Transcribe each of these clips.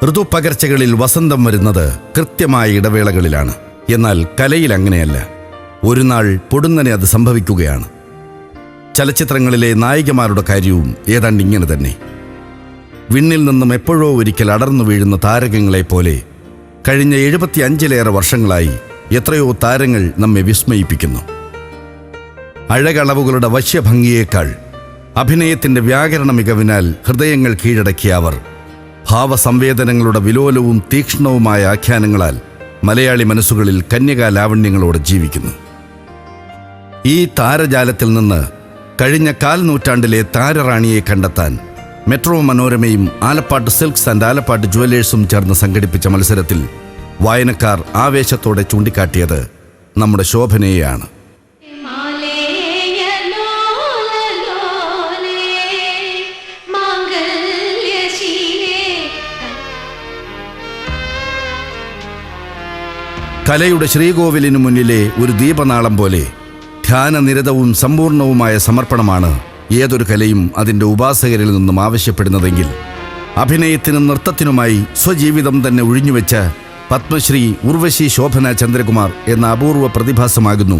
ഋതുപകർച്ചകളിൽ വസന്തം വരുന്നത് കൃത്യമായ ഇടവേളകളിലാണ്. എന്നാൽ കലയിൽ അങ്ങനെയല്ല. ഒരു നാൾ പൊടുന്നനെ അത് സംഭവിക്കുകയാണ്. ചലച്ചിത്രങ്ങളിലെ നായികമാരുടെ കാര്യവും ഏതാണ്ട് ഇങ്ങനെ തന്നെ. വിണ്ണിൽ നിന്നും എപ്പോഴോ ഒരിക്കൽ അടർന്നു വീഴുന്ന താരകങ്ങളെ പോലെ കഴിഞ്ഞ 75-ലേറെ വർഷങ്ങളായി എത്രയോ താരങ്ങൾ നമ്മെ വിസ്മയിപ്പിക്കുന്നു. അഴകളവുകളുടെ വശ്യഭംഗിയേക്കാൾ അഭിനയത്തിൻ്റെ വ്യാകരണ മികവിനാൽ ഹൃദയങ്ങൾ കീഴടക്കിയ അവർ ഭാവസംവേദനങ്ങളുടെ വിലോലവും തീക്ഷ്ണവുമായ ആഖ്യാനങ്ങളാൽ മലയാളി മനസ്സുകളിൽ കന്യകാലാവണ്യങ്ങളോടെ ജീവിക്കുന്നു. ഈ താരജാലത്തിൽ നിന്ന് കഴിഞ്ഞ 1/4 നൂറ്റാണ്ടിലെ താരറാണിയെ കണ്ടെത്താൻ മെട്രോ മനോരമയും ആലപ്പാട്ട് സിൽക്സ് ആൻഡ് ആലപ്പാട്ട് ജുവലേഴ്സും ചേർന്ന് സംഘടിപ്പിച്ച മത്സരത്തിൽ വായനക്കാർ ആവേശത്തോടെ ചൂണ്ടിക്കാട്ടിയത് നമ്മുടെ ശോഭനയെയാണ്. കലയുടെ ശ്രീകോവിലിനു മുന്നിലെ ഒരു ദീപനാളം പോലെ ധ്യാനനിരതവും സമ്പൂർണവുമായ സമർപ്പണമാണ് ഏതൊരു കലയും അതിൻ്റെ ഉപാസകരിൽ നിന്നും ആവശ്യപ്പെടുന്നതെങ്കിൽ അഭിനയത്തിനും നൃത്തത്തിനുമായി സ്വജീവിതം തന്നെ ഒഴിഞ്ഞുവെച്ച പത്മശ്രീ ഉർവശി ശോഭന ചന്ദ്രകുമാർ എന്ന അപൂർവ പ്രതിഭാസമാകുന്നു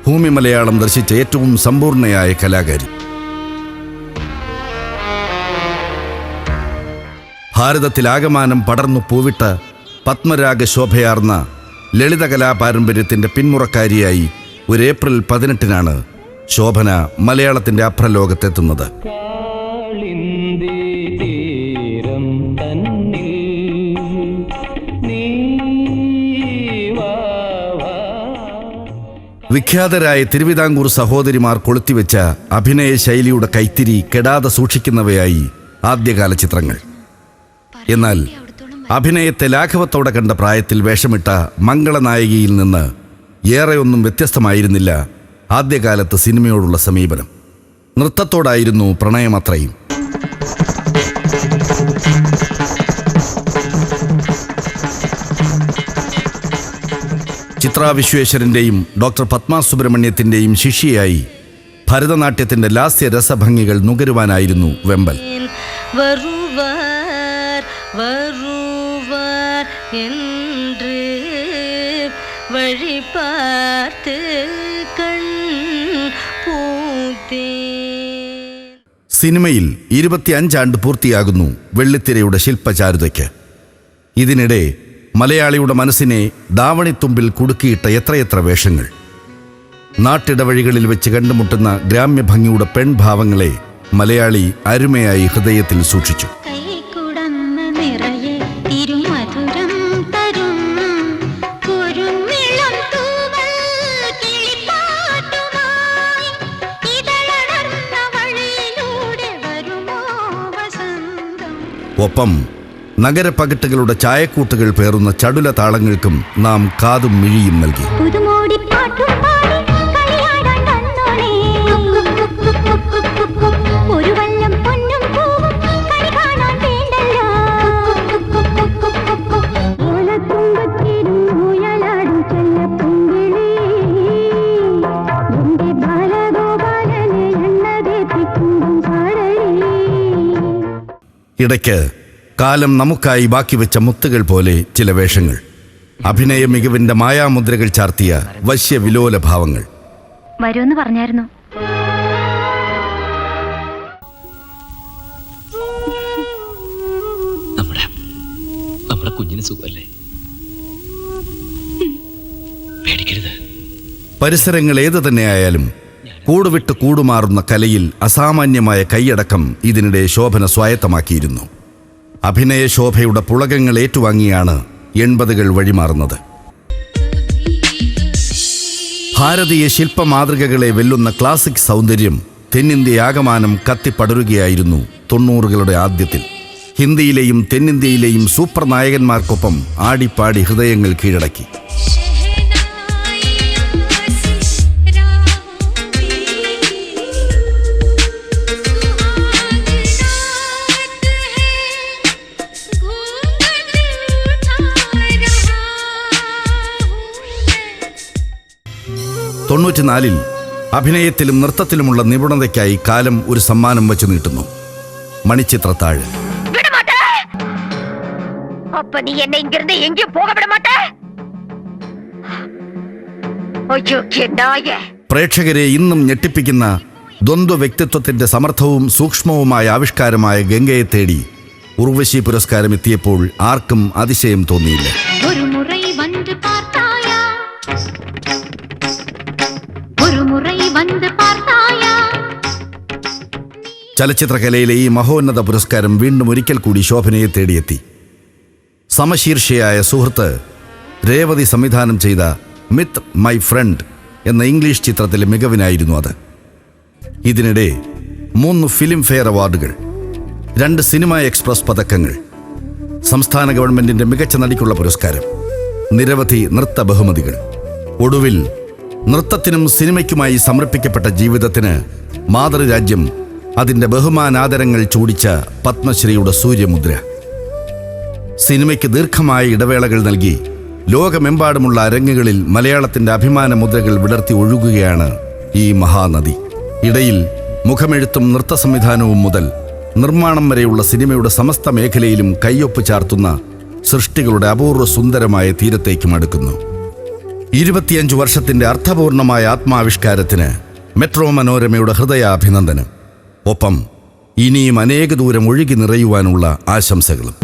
ഭൂമി മലയാളം ദർശിച്ച ഏറ്റവും സമ്പൂർണയായ കലാകാരി. ഭാരതത്തിലാകമാനം പടർന്നു പൂവിട്ട പത്മരാഗ ശോഭയാർന്ന ലളിതകലാ പാരമ്പര്യത്തിൻ്റെ പിന്മുറക്കാരിയായി ഒരു ഏപ്രിൽ 18-നാണ് ശോഭന മലയാളത്തിൻ്റെ അപ്രലോകത്തെത്തുന്നത്. വിഖ്യാതരായ തിരുവിതാംകൂർ സഹോദരിമാർ കൊളുത്തിവെച്ച അഭിനയ ശൈലിയുടെ കൈത്തിരി കെടാതെ സൂക്ഷിക്കുന്നവയായി ആദ്യകാല ചിത്രങ്ങൾ. എന്നാൽ അഭിനയത്തെ ലാഘവത്തോടെ കണ്ട പ്രായത്തിൽ വേഷമിട്ട മംഗളനായികയിൽ നിന്ന് ഏറെയൊന്നും വ്യത്യസ്തമായിരുന്നില്ല ആദ്യകാലത്ത് സിനിമയോടുള്ള സമീപനം. നൃത്തത്തോടായിരുന്നു പ്രണയമത്രയും. ചിത്രാ വിശ്വേശ്വരൻ്റെയും ഡോക്ടർ പത്മ സുബ്രഹ്മണ്യത്തിൻ്റെയും ശിഷ്യയായി ഭരതനാട്യത്തിൻ്റെ ലാസ്യ രസഭംഗികൾ നുകരുവാനായിരുന്നു വെമ്പൽ. സിനിമയിൽ 25 ആണ്ട് പൂർത്തിയാകുന്നു വെള്ളിത്തിരയുടെ ശില്പചാരുതയ്ക്ക്. ഇതിനിടെ മലയാളിയുടെ മനസ്സിനെ ദാവണിത്തുമ്പിൽ കുടുക്കിയിട്ട എത്രയെത്ര വേഷങ്ങൾ. നാട്ടിടവഴികളിൽ വെച്ച് കണ്ടുമുട്ടുന്ന ഗ്രാമ്യഭംഗിയുടെ പെൺഭാവങ്ങളെ മലയാളി അരുമയായി ഹൃദയത്തിൽ സൂക്ഷിച്ചു. ഒപ്പം നഗരപ്പകിട്ടുകളുടെ ചായക്കൂട്ടുകൾ പേറുന്ന ചടുല താളങ്ങൾക്കും നാം കാതും മിഴിയും നൽകി. ഇടയ്ക്ക് കാലം നമുക്കായി ബാക്കി വെച്ച മുത്തുകൾ പോലെ ചില വേഷങ്ങൾ, അഭിനയ മികവിന്റെ മായാമുദ്രകൾ ചാർത്തിയ വശ്യ വിലോല ഭാവങ്ങൾ. വരുമെന്ന് പറഞ്ഞായിരുന്നു. നമ്മുടെ കുഞ്ഞിന് സുഖമല്ലേ? പേടിക്കരുത്. പരിസരങ്ങൾ ഏതു തന്നെയായാലും കൂടുവിട്ട് കൂടുമാറുന്ന കലയിൽ അസാമാന്യമായ കൈയടക്കം ഇതിനിടെ ശോഭന സ്വായത്തമാക്കിയിരുന്നു. അഭിനയ ശോഭയുടെ പുളകങ്ങൾ ഏറ്റുവാങ്ങിയാണ് 80-കൾ വഴിമാറുന്നത്. ഭാരതീയ ശില്പമാതൃകകളെ വെല്ലുന്ന ക്ലാസിക് സൗന്ദര്യം തെന്നിന്ത്യയാകമാനം കത്തിപ്പടരുകയായിരുന്നു 90-കളുടെ ആദ്യത്തിൽ. ഹിന്ദിയിലെയും തെന്നിന്ത്യയിലെയും സൂപ്പർ നായകന്മാർക്കൊപ്പം ആടിപ്പാടി ഹൃദയങ്ങൾ കീഴടക്കി. തൊണ്ണൂറ്റിനാലിൽ അഭിനയത്തിലും നൃത്തത്തിലുമുള്ള നിപുണതയ്ക്കായി കാലം ഒരു സമ്മാനം വച്ചു നീട്ടുന്നു, മണിച്ചിത്രത്താഴ്. அப்ப நீ என்ன இங்கிருந்து எங்கேயும் போக விட மாட்ட? ஐயோ நாயே. പ്രേക്ഷകരെ ഇന്നും ഞെട്ടിപ്പിക്കുന്ന ദ്വന്ദ്വ വ്യക്തിത്വത്തിന്റെ സമർത്ഥവും സൂക്ഷ്മവുമായ ആവിഷ്കാരമായ ഗംഗയെ തേടി ഉർവശി പുരസ്കാരം എത്തിയപ്പോൾ ആർക്കും അതിശയം തോന്നിയില്ല. ഒരു മുറൈ വന്ന് പാർത്തായാ, ഒരു മുറൈ വന്ന് പാർത്തായാ. ചലച്ചിത്രകലയിലെ ഈ മഹോന്നത പുരസ്കാരം വീണ്ടും ഒരിക്കൽ കൂടി ശോഭനയെ തേടിയെത്തി. സമശീർഷയായ സുഹൃത്ത് രേവതി സംവിധാനം ചെയ്ത മിത്ത് മൈ ഫ്രണ്ട് എന്ന ഇംഗ്ലീഷ് ചിത്രത്തിലെ മികവിനായിരുന്നു അത്. ഇതിനിടെ 3 ഫിലിം ഫെയർ അവാർഡുകൾ, 2 സിനിമ എക്സ്പ്രസ് പതക്കങ്ങൾ, സംസ്ഥാന ഗവൺമെന്റിന്റെ മികച്ച നടിക്കുള്ള പുരസ്കാരം, നിരവധി നൃത്ത ബഹുമതികൾ. ഒടുവിൽ നൃത്തത്തിനും സിനിമയ്ക്കുമായി സമർപ്പിക്കപ്പെട്ട ജീവിതത്തിന് മാതൃരാജ്യം അതിൻ്റെ ബഹുമാനാദരങ്ങൾ ചൂടിച്ച പത്മശ്രീയുടെ സൂര്യമുദ്ര. സിനിമയ്ക്ക് ദീർഘമായ ഇടവേളകൾ നൽകി ലോകമെമ്പാടുമുള്ള അരങ്ങുകളിൽ മലയാളത്തിൻ്റെ അഭിമാന മുദ്രകൾ വിടർത്തി ഒഴുകുകയാണ് ഈ മഹാനദി. ഇടയിൽ മുഖമെഴുത്തും നൃത്ത സംവിധാനവും മുതൽ നിർമ്മാണം വരെയുള്ള സിനിമയുടെ സമസ്ത മേഖലയിലും കയ്യൊപ്പ് ചാർത്തുന്ന സൃഷ്ടികളുടെ അപൂർവ സുന്ദരമായ തീരത്തേക്കും അടുക്കുന്നു. 25 വർഷത്തിൻ്റെ അർത്ഥപൂർണമായ ആത്മാവിഷ്കാരത്തിന് മെട്രോ മനോരമയുടെ ഹൃദയാഭിനന്ദനം. ഒപ്പം ഇനിയും അനേക ദൂരം ഒഴുകി നിറയുവാനുള്ള ആശംസകളും.